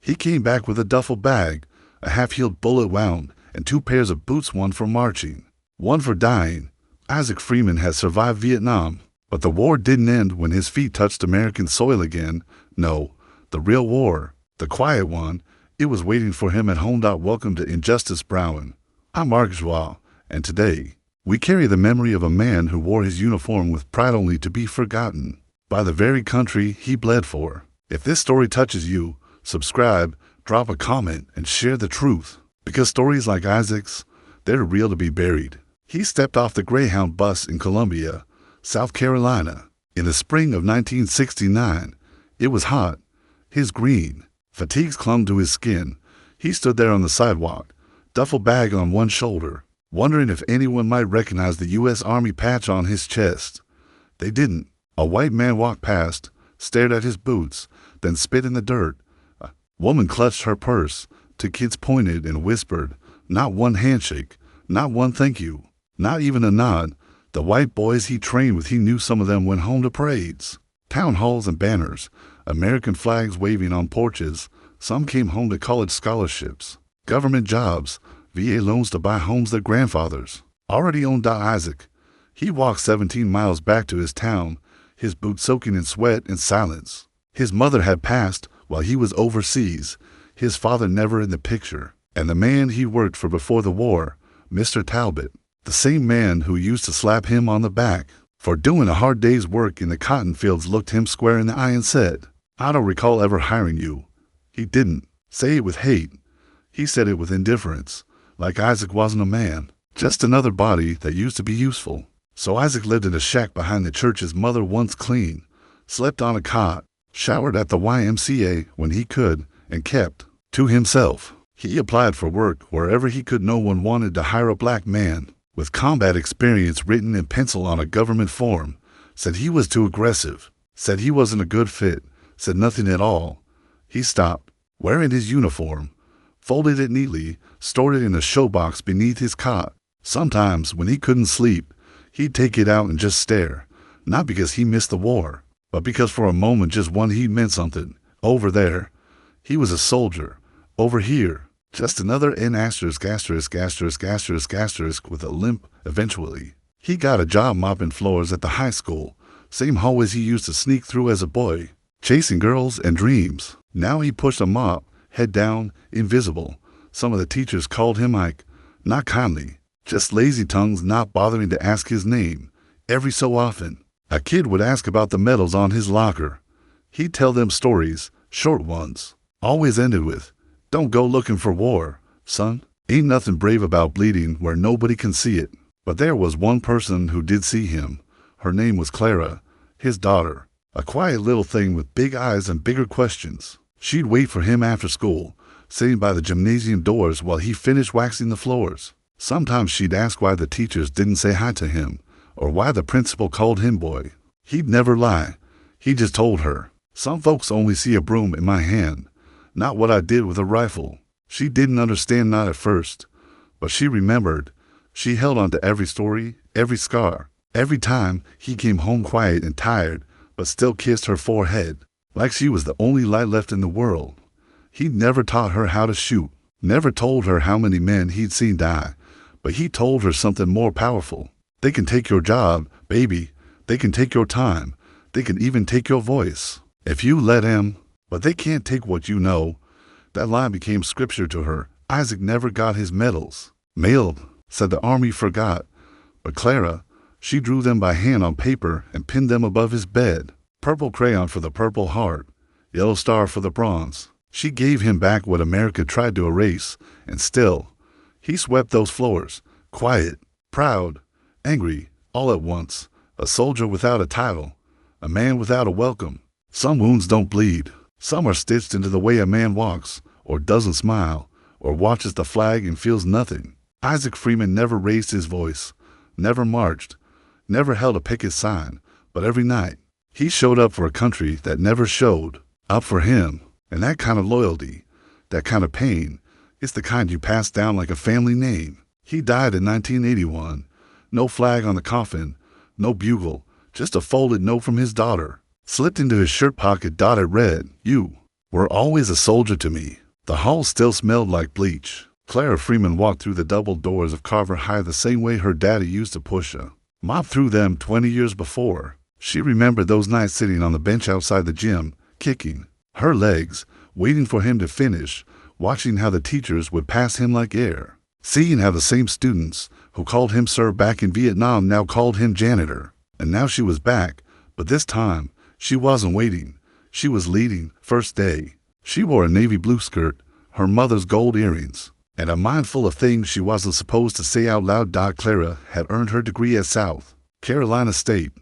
He came back with a duffel bag, a half-heeled bullet wound, and 2 pairs of boots, one for marching, one for dying. Isaac Freeman had survived Vietnam, but the war didn't end when his feet touched American soil again. No, the real war, the quiet one, it was waiting for him at home. Welcome to Injustice Brown. I'm Mark Joie, and today, we carry the memory of a man who wore his uniform with pride only to be forgotten by the very country he bled for. If this story touches you, subscribe, drop a comment, and share the truth. Because stories like Isaac's, they're real to be buried. He stepped off the Greyhound bus in Columbia, South Carolina, in the spring of 1969. It was hot. His green fatigues clung to his skin. He stood there on the sidewalk, duffel bag on one shoulder, wondering if anyone might recognize the U.S. Army patch on his chest. They didn't. A white man walked past, stared at his boots, then spit in the dirt. A woman clutched her purse. 2 kids pointed and whispered. Not one handshake, not one thank you, not even a nod. The white boys he trained with, he knew some of them went home to parades, town halls and banners, American flags waving on porches. Some came home to college scholarships, government jobs, VA loans to buy homes their grandfathers already owned. Isaac, he walked 17 miles back to his town, his boots soaking in sweat and silence. His mother had passed while he was overseas, his father never in the picture, and the man he worked for before the war, Mr. Talbot, the same man who used to slap him on the back for doing a hard day's work in the cotton fields, looked him square in the eye and said, "I don't recall ever hiring you." He didn't say it with hate. He said it with indifference, like Isaac wasn't a man, just another body that used to be useful. So Isaac lived in a shack behind the church his mother once cleaned, slept on a cot, showered at the YMCA when he could, and kept to himself. He applied for work wherever he could. No one wanted to hire a black man with combat experience written in pencil on a government form. Said he was too aggressive, said he wasn't a good fit, said nothing at all. He stopped wearing his uniform, folded it neatly, stored it in a showbox beneath his cot. Sometimes when he couldn't sleep, he'd take it out and just stare, not because he missed the war, but because for a moment, just one, he meant something. Over there, he was a soldier. Over here, just another N*** with a limp. Eventually, he got a job mopping floors at the high school, same hallways he used to sneak through as a boy, chasing girls and dreams. Now he pushed a mop, head down, invisible. Some of the teachers called him Ike, not kindly, just lazy tongues not bothering to ask his name. Every so often, a kid would ask about the medals on his locker. He'd tell them stories, short ones, always ended with, "Don't go looking for war, son. Ain't nothing brave about bleeding where nobody can see it." But there was one person who did see him. Her name was Clara, his daughter, a quiet little thing with big eyes and bigger questions. She'd wait for him after school, sitting by the gymnasium doors while he finished waxing the floors. Sometimes she'd ask why the teachers didn't say hi to him, or why the principal called him boy. He'd never lie. He just told her, "Some folks only see a broom in my hand, not what I did with a rifle." She didn't understand, not at first, but she remembered. She held on to every story, every scar. Every time he came home quiet and tired, but still kissed her forehead, like she was the only light left in the world. He'd never taught her how to shoot, never told her how many men he'd seen die, but he told her something more powerful. "They can take your job, baby. They can take your time. They can even take your voice, if you let them, but they can't take what you know." That line became scripture to her. Isaac never got his medals. "Mailed," said the Army, forgot. But Clara, she drew them by hand on paper and pinned them above his bed. Purple crayon for the Purple Heart, yellow star for the bronze. She gave him back what America tried to erase, and still, he swept those floors, quiet, proud, angry, all at once. A soldier without a title, a man without a welcome. Some wounds don't bleed. Some are stitched into the way a man walks, or doesn't smile, or watches the flag and feels nothing. Isaac Freeman never raised his voice, never marched, never held a picket sign, but every night, he showed up for a country that never showed up for him. And that kind of loyalty, that kind of pain, is the kind you pass down like a family name. He died in 1981. No flag on the coffin, no bugle, just a folded note from his daughter, slipped into his shirt pocket, dotted red, "You." were always a soldier to me. The hall still smelled like bleach. Clara Freeman walked through the double doors of Carver High the same way her daddy used to push her. Mopped through them 20 years before. She remembered those nights sitting on the bench outside the gym, kicking her legs, waiting for him to finish, watching how the teachers would pass him like air. Seeing how the same students who called him sir back in Vietnam now called him janitor. And now she was back, but this time, she wasn't waiting. She was leading, first day. She wore a navy blue skirt, her mother's gold earrings, and a mind full of things she wasn't supposed to say out loud. Clara had earned her degree at South Carolina State,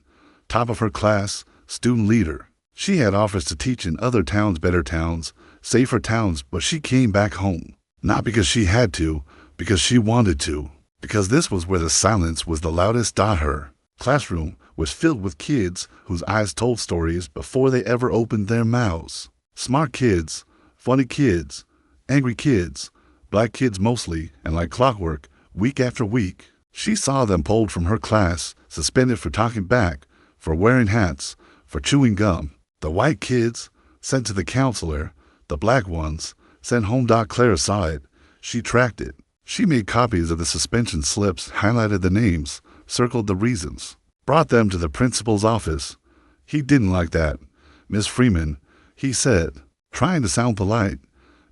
top of her class, student leader. She had offers to teach in other towns, better towns, safer towns, but she came back home. Not because she had to, because she wanted to. Because this was where the silence was the loudest. Her classroom was filled with kids whose eyes told stories before they ever opened their mouths. Smart kids, funny kids, angry kids, black kids mostly, and like clockwork, week after week, she saw them pulled from her class, suspended for talking back, for wearing hats, for chewing gum. The white kids, sent to the counselor, the black ones, sent home. Clara saw it. She tracked it. She made copies of the suspension slips, highlighted the names, circled the reasons, brought them to the principal's office. He didn't like that. Miss Freeman, he said, trying to sound polite,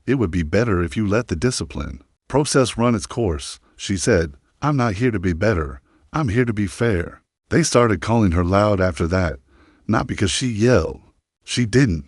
it would be better if you let the discipline process run its course. She said, I'm not here to be better. I'm here to be fair. They started calling her loud after that, not because she yelled. She didn't,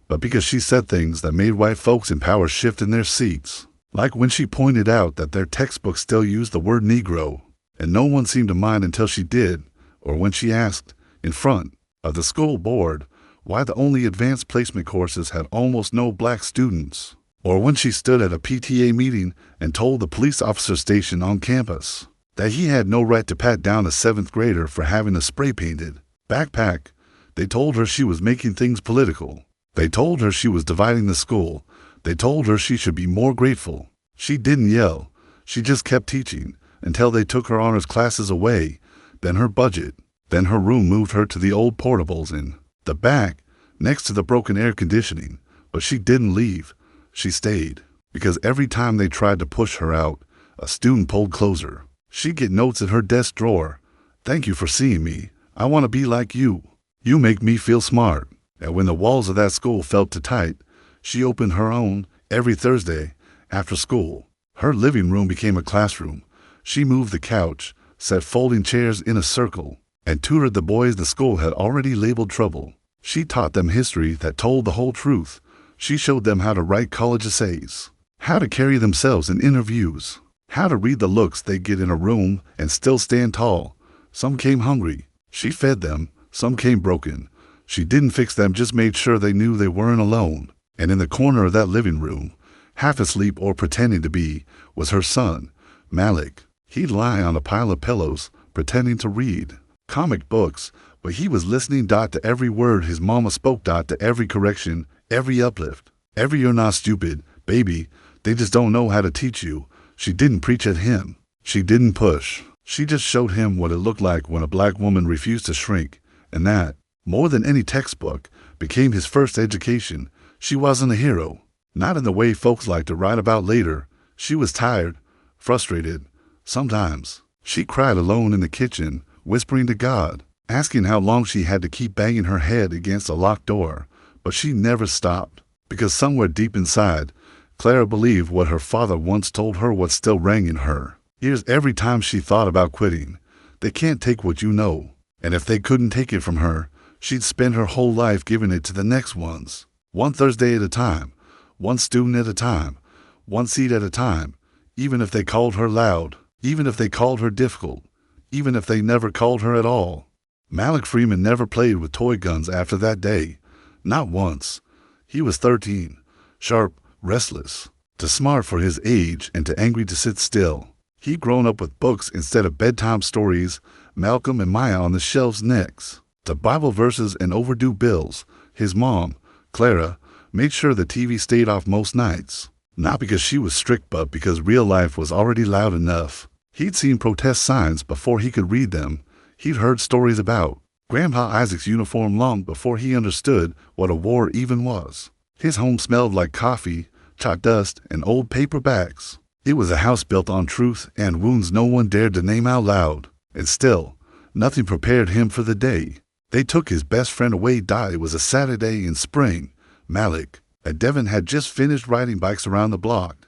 but because she said things that made white folks in power shift in their seats. Like when she pointed out that their textbooks still used the word Negro, and no one seemed to mind until she did, or when she asked, in front of the school board, why the only advanced placement courses had almost no black students, or when she stood at a PTA meeting and told the police officer stationed on campus that he had no right to pat down a 7th grader for having a spray-painted backpack. They told her she was making things political. They told her she was dividing the school. They told her she should be more grateful. She didn't yell. She just kept teaching until they took her honors classes away, then her budget, then her room moved her to the old portables in the back, next to the broken air conditioning. But she didn't leave. She stayed, because every time they tried to push her out, a student pulled closer. She'd get notes in her desk drawer. Thank you for seeing me. I want to be like you. You make me feel smart. And when the walls of that school felt too tight, she opened her own every Thursday after school. Her living room became a classroom. She moved the couch, set folding chairs in a circle, and tutored the boys the school had already labeled trouble. She taught them history that told the whole truth. She showed them how to write college essays, how to carry themselves in interviews, how to read the looks they get in a room and still stand tall. Some came hungry. She fed them. Some came broken. She didn't fix them, just made sure they knew they weren't alone. And in the corner of that living room, half asleep or pretending to be, was her son, Malik. He'd lie on a pile of pillows, pretending to read comic books, but he was listening to every word his mama spoke, to every correction, every uplift, every "you're not stupid, baby, they just don't know how to teach you." She didn't preach at him. She didn't push. She just showed him what it looked like when a black woman refused to shrink, and that, more than any textbook, became his first education. She wasn't a hero, not in the way folks like to write about later. She was tired, frustrated. Sometimes she cried alone in the kitchen, whispering to God, asking how long she had to keep banging her head against a locked door. But she never stopped, because somewhere deep inside, Clara believed what her father once told her what still rang in her ears every time she thought about quitting. They can't take what you know, and if they couldn't take it from her, she'd spend her whole life giving it to the next ones. One Thursday at a time, one student at a time, one seat at a time, even if they called her loud, even if they called her difficult, even if they never called her at all. Malik Freeman never played with toy guns after that day. Not once. He was 13, sharp, restless, too smart for his age and too angry to sit still. He'd grown up with books instead of bedtime stories, Malcolm and Maya on the shelves next to Bible verses and overdue bills. His mom, Clara, made sure the TV stayed off most nights. Not because she was strict, but because real life was already loud enough. He'd seen protest signs before he could read them. He'd heard stories about Grandpa Isaac's uniform long before he understood what a war even was. His home smelled like coffee, chalk dust, and old paper bags. It was a house built on truth and wounds no one dared to name out loud. And still, nothing prepared him for the day. They took his best friend away. It was a Saturday in spring. Malik and Devin had just finished riding bikes around the block.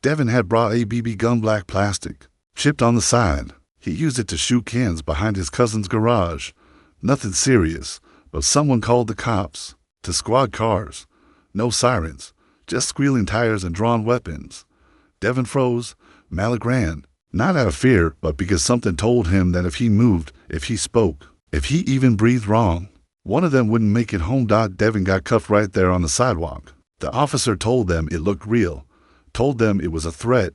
Devin had brought a BB gun, black plastic, chipped on the side. He used it to shoot cans behind his cousin's garage. Nothing serious, but someone called the cops. To squad cars. No sirens, just squealing tires and drawn weapons. Devin froze. Malik ran, not out of fear, but because something told him that if he moved, if he spoke, if he even breathed wrong, one of them wouldn't make it home. Devin got cuffed right there on the sidewalk. The officer told them it looked real, told them it was a threat,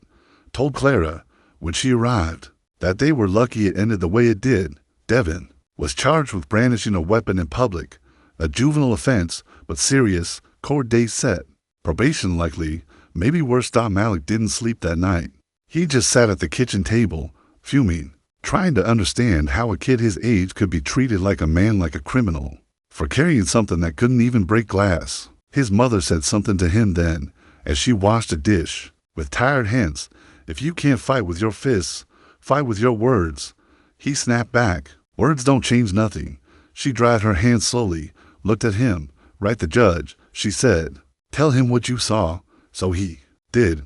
told Clara, when she arrived, that they were lucky it ended the way it did. Devin was charged with brandishing a weapon in public, a juvenile offense, but serious, court date set. Probation likely, maybe worse. Malik didn't sleep that night. He just sat at the kitchen table, fuming, trying to understand how a kid his age could be treated like a man, like a criminal, for carrying something that couldn't even break glass. His mother said something to him then, as she washed a dish, with tired hands. If you can't fight with your fists, fight with your words. He snapped back. Words don't change nothing. She dried her hands slowly, looked at him. Right, the judge, she said. Tell him what you saw. So he did.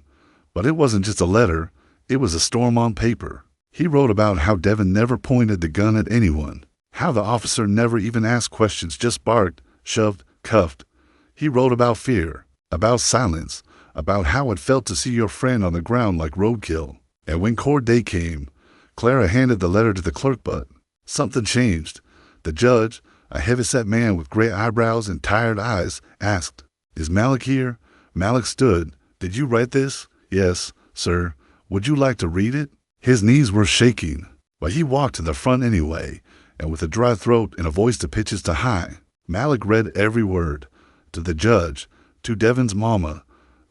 But it wasn't just a letter. It was a storm on paper. He wrote about how Devin never pointed the gun at anyone, how the officer never even asked questions, just barked, shoved, cuffed. He wrote about fear, about silence, about how it felt to see your friend on the ground like roadkill. And when court day came, Clara handed the letter to the clerk, but something changed. The judge, a heavy-set man with gray eyebrows and tired eyes, asked, "Is Malik here?" Malik stood. "Did you write this?" "Yes, sir." "Would you like to read it?" His knees were shaking, but he walked to the front anyway, and with a dry throat and a voice to pitches to high, Malik read every word, to the judge, to Devin's mama,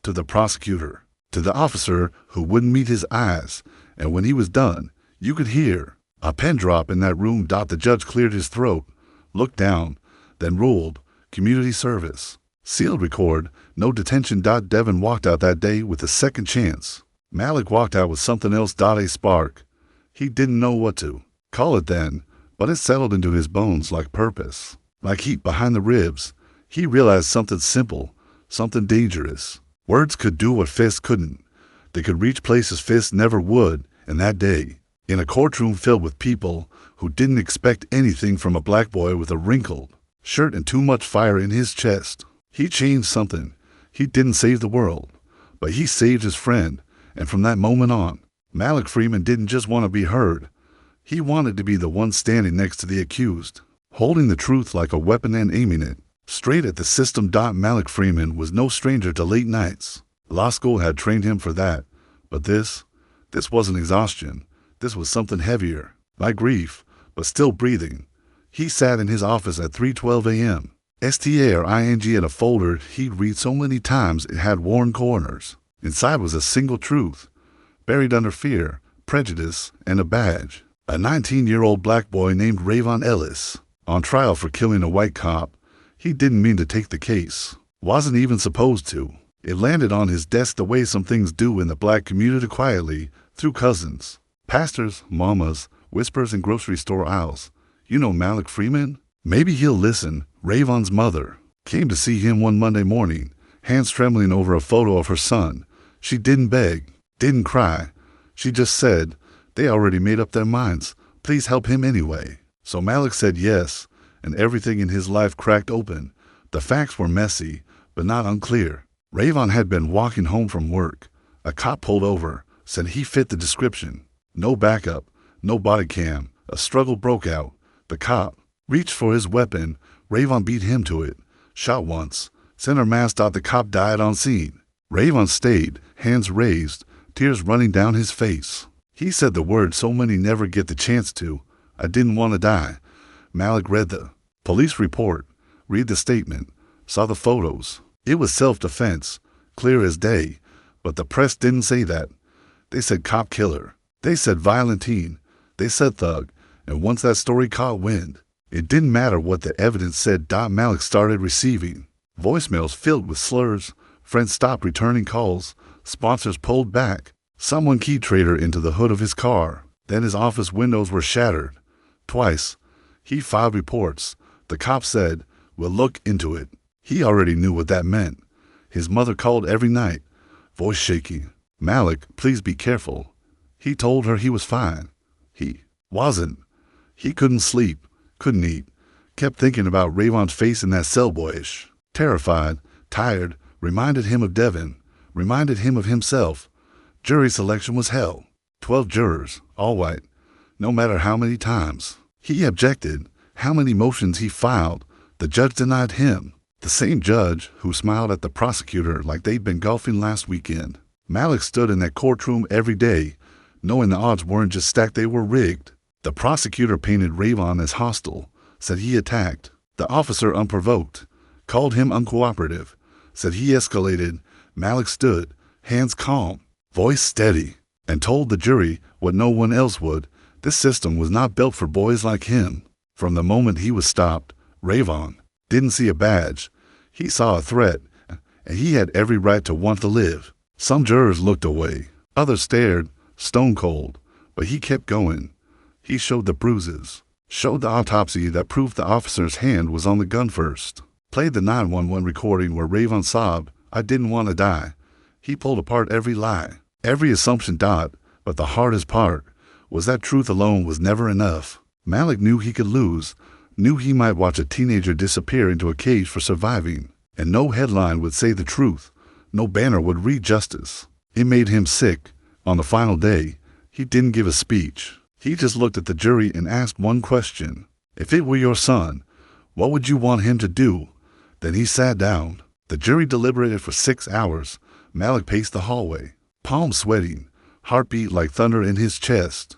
to the prosecutor, to the officer who wouldn't meet his eyes, and when he was done, you could hear a pin drop in that room. The judge cleared his throat, looked down, then ruled, community service. Sealed record, no detention. Devin walked out that day with a second chance. Malik walked out with something else. A spark. He didn't know what to call it then, but it settled into his bones like purpose, like heat behind the ribs. He realized something simple, something dangerous. Words could do what fists couldn't. They could reach places fists never would. And that day, in a courtroom filled with people who didn't expect anything from a black boy with a wrinkled shirt and too much fire in his chest, he changed something. He didn't save the world, but he saved his friend. And from that moment on, Malik Freeman didn't just want to be heard. He wanted to be the one standing next to the accused, holding the truth like a weapon and aiming it straight at the system. Malik Freeman was no stranger to late nights. Law school had trained him for that. But this wasn't exhaustion. This was something heavier, like grief, but still breathing. He sat in his office at 3:12 a.m. STARING in a folder he'd read so many times it had worn corners. Inside was a single truth, buried under fear, prejudice, and a badge. A 19-year-old black boy named Rayvon Ellis, on trial for killing a white cop. He didn't mean to take the case, wasn't even supposed to. It landed on his desk the way some things do in the black community, quietly, through cousins, pastors, mamas, whispers in grocery store aisles. You know Malik Freeman? Maybe he'll listen. Rayvon's mother came to see him one Monday morning, hands trembling over a photo of her son. She didn't beg, didn't cry. She just said, they already made up their minds. Please help him anyway. So Malik said yes, and everything in his life cracked open. The facts were messy, but not unclear. Rayvon had been walking home from work. A cop pulled over, said he fit the description. No backup, no body cam. A struggle broke out. The cop reached for his weapon. Rayvon beat him to it. Shot once. Center mass. The cop died on scene. Rayvon stayed, hands raised, tears running down his face. He said the word so many never get the chance to. I didn't want to die. Malik read the police report, read the statement, saw the photos. It was self-defense, clear as day, but the press didn't say that. They said cop killer. They said violent teen. They said thug. And once that story caught wind, it didn't matter what the evidence said. Malik started receiving Voicemails filled with slurs, friends stopped returning calls, sponsors pulled back. Someone keyed Trader into the hood of his car. Then his office windows were shattered. Twice. He filed reports. The cop said, "We'll look into it." He already knew what that meant. His mother called every night, voice shaking. "Malik, please be careful." He told her he was fine. He wasn't. He couldn't sleep, couldn't eat, kept thinking about Rayvon's face in that cell, boyish. Terrified, tired, reminded him of Devin, reminded him of himself. Jury selection was hell. 12 jurors, all white, no matter how many times. He objected, how many motions he filed. The judge denied him. The same judge who smiled at the prosecutor like they'd been golfing last weekend. Malik stood in that courtroom every day, knowing the odds weren't just stacked, they were rigged. The prosecutor painted Rayvon as hostile, said he attacked. The officer unprovoked, called him uncooperative, said he escalated. Malik stood, hands calm, voice steady, and told the jury what no one else would. This system was not built for boys like him. From the moment he was stopped, Rayvon didn't see a badge. He saw a threat, and he had every right to want to live. Some jurors looked away. Others stared, stone cold. But he kept going. He showed the bruises, showed the autopsy that proved the officer's hand was on the gun first, played the 911 recording where Rayvon sobbed, "I didn't want to die." He pulled apart every lie, every assumption. But the hardest part was that truth alone was never enough. Malik knew he could lose, knew he might watch a teenager disappear into a cage for surviving, and no headline would say the truth, no banner would read justice. It made him sick. On the final day, he didn't give a speech. He just looked at the jury and asked one question. If it were your son, what would you want him to do? Then he sat down. The jury deliberated for 6 hours. Malik paced the hallway, palms sweating, heartbeat like thunder in his chest.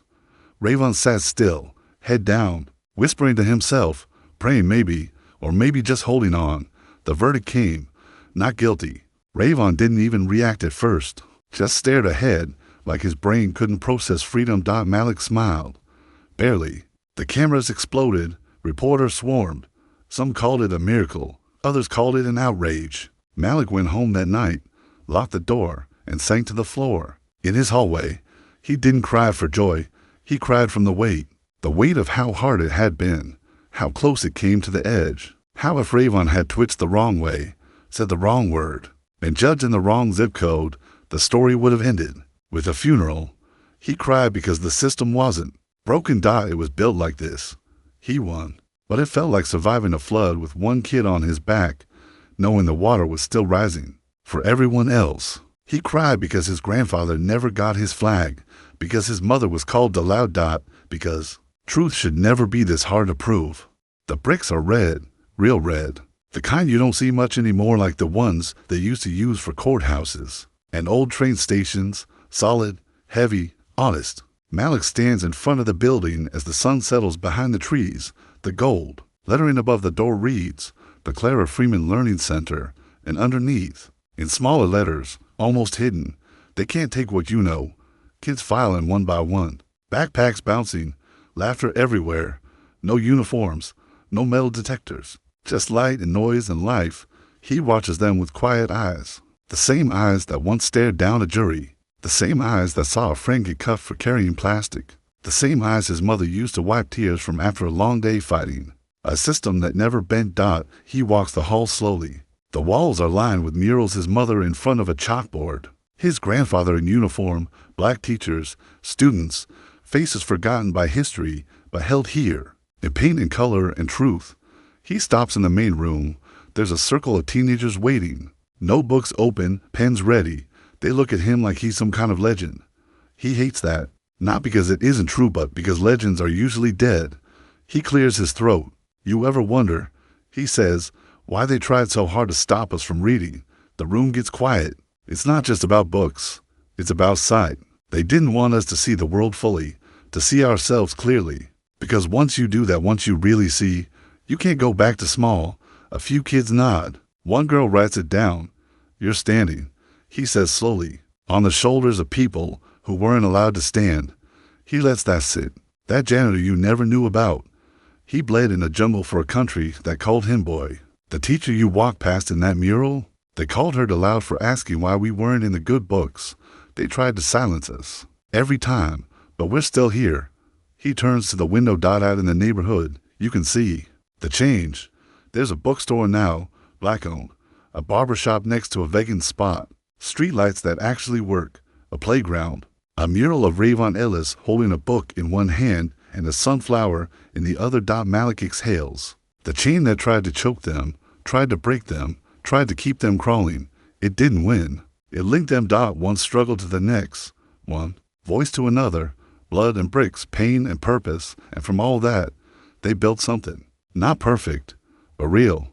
Rayvon sat still, head down, whispering to himself, praying maybe, or maybe just holding on. The verdict came, not guilty. Rayvon didn't even react at first, just stared ahead like his brain couldn't process freedom. Malik smiled. Barely. The cameras exploded, reporters swarmed. Some called it a miracle, others called it an outrage. Malik went home that night, locked the door, and sank to the floor. In his hallway, he didn't cry for joy, he cried from the weight of how hard it had been, how close it came to the edge, how if Rayvon had twitched the wrong way, said the wrong word, and judged in the wrong zip code, the story would have ended with a funeral. He cried because the system wasn't broken. It was built like this. He won, but it felt like surviving a flood with one kid on his back, knowing the water was still rising for everyone else. He cried because his grandfather never got his flag, because his mother was called the loud. Because truth should never be this hard to prove. The bricks are red, real red, the kind you don't see much anymore, like the ones they used to use for courthouses and old train stations, solid, heavy, honest. Malik stands in front of the building as the sun settles behind the trees. The gold lettering above the door reads, "The Clara Freeman Learning Center," and underneath, in smaller letters, almost hidden, "They can't take what you know." Kids filing one by one, backpacks bouncing, laughter everywhere. No uniforms, no metal detectors, just light and noise and life. He watches them with quiet eyes, the same eyes that once stared down a jury, the same eyes that saw a friend get cuffed for carrying plastic, the same eyes his mother used to wipe tears from after a long day fighting. A system that never bent. He walks the hall slowly. The walls are lined with murals, his mother in front of a chalkboard, his grandfather in uniform, black teachers, students, faces forgotten by history but held here, in paint and color and truth. He stops in the main room. There's a circle of teenagers waiting, notebooks open, pens ready. They look at him like he's some kind of legend. He hates that, not because it isn't true, but because legends are usually dead. He clears his throat. "You ever wonder," he says, "why they tried so hard to stop us from reading?" The room gets quiet. It's not just about books. It's about sight. They didn't want us to see the world fully, to see ourselves clearly. Because once you do that, once you really see, you can't go back to small. A few kids nod. One girl writes it down. "You're standing," he says slowly, "on the shoulders of people who weren't allowed to stand." He lets that sit. That janitor you never knew about. He bled in a jungle for a country that called him boy. The teacher you walked past in that mural? They called her aloud for asking why we weren't in the good books. They tried to silence us. Every time, but we're still here. He turns to the window out in the neighborhood. You can see the change. There's a bookstore now, black-owned, a barber shop next to a vacant spot, streetlights that actually work, a playground, a mural of Rayvon Ellis holding a book in one hand and a sunflower in the other. Malik exhales. The chain that tried to choke them, tried to break them, tried to keep them crawling. It didn't win. It linked them. One struggle to the next, one voice to another, blood and bricks, pain and purpose, and from all that, they built something. Not perfect, but real.